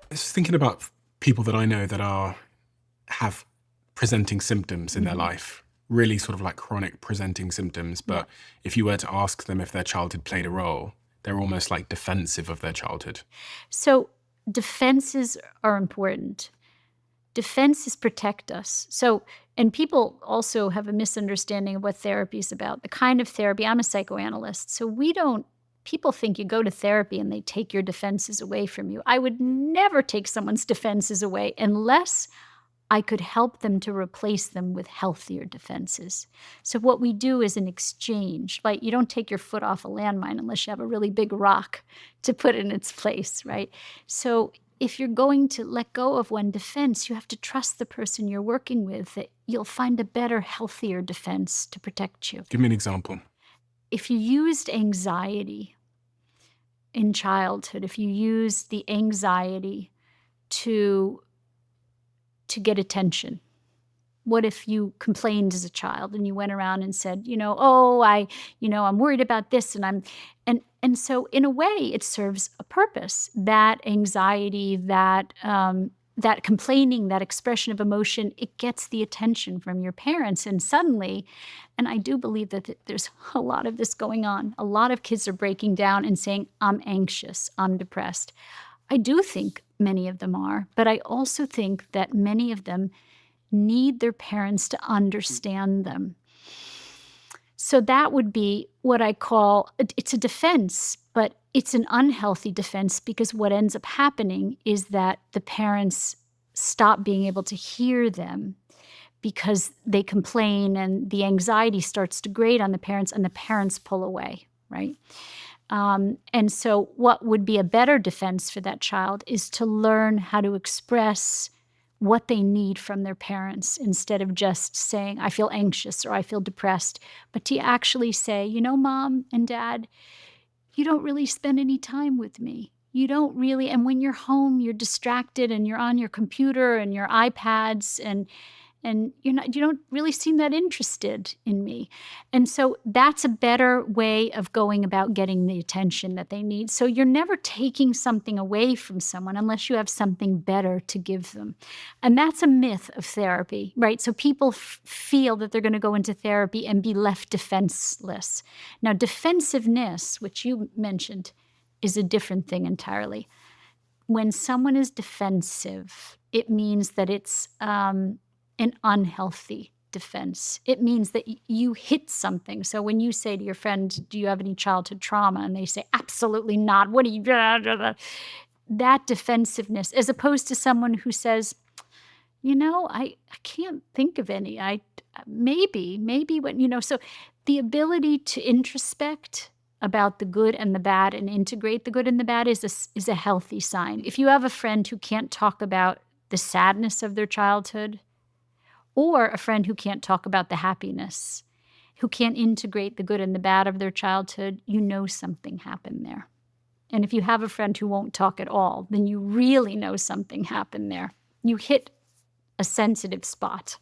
I was thinking about people that I know that have presenting symptoms in their Mhm. life, really sort of like chronic presenting symptoms. Yeah. But if you were to ask them if their childhood played a role, they're almost like defensive of their childhood. So defenses are important. Defenses protect us. So, and people also have a misunderstanding of what therapy is about. The kind of therapy, I'm a psychoanalyst, so we don't, people think you go to therapy and they take your defenses away from you. I would never take someone's defenses away unless I could help them to replace them with healthier defenses. So what we do is an exchange. Like, you don't take your foot off a landmine unless you have a really big rock to put in its place, right? So if you're going to let go of one defense, you have to trust the person you're working with that you'll find a better, healthier defense to protect you. Give me an example. If you used anxiety in childhood, if you used the anxiety to get attention. What if you complained as a child and you went around and said, "Oh, I'm worried about this and I'm," and so in a way it serves a purpose. That anxiety, that complaining, that expression of emotion, it gets the attention from your parents. And suddenly, and I do believe that there's a lot of this going on. A lot of kids are breaking down and saying, "I'm anxious, I'm depressed." I do think many of them are, but I also think that many of them need their parents to understand them. So that would be what I call it's a defense, but it's an unhealthy defense because what ends up happening is that the parents stop being able to hear them because they complain and the anxiety starts to grate on the parents and the parents pull away, right? And so what would be a better defense for that child is to learn how to express what they need from their parents instead of just saying, "I feel anxious," or "I feel depressed," but to actually say, "Mom and Dad, you don't really spend any time with me. You don't really, and when you're home, you're distracted and you're on your computer and your iPads and you don't really seem that interested in me." And so that's a better way of going about getting the attention that they need. So you're never taking something away from someone unless you have something better to give them. And that's a myth of therapy, right? So people feel that they're going to go into therapy and be left defenseless. Now, defensiveness, which you mentioned, is a different thing entirely. When someone is defensive, it means that it's an unhealthy defense. It means that you hit something. So when you say to your friend, "Do you have any childhood trauma?" and they say, "Absolutely not. What do you," that defensiveness, as opposed to someone who says, I can't think of any. Maybe when, so the ability to introspect about the good and the bad and integrate the good and the bad is a healthy sign. If you have a friend who can't talk about the sadness of their childhood, or a friend who can't talk about the happiness, who can't integrate the good and the bad of their childhood, something happened there. And if you have a friend who won't talk at all, then you really know something happened there. You hit a sensitive spot.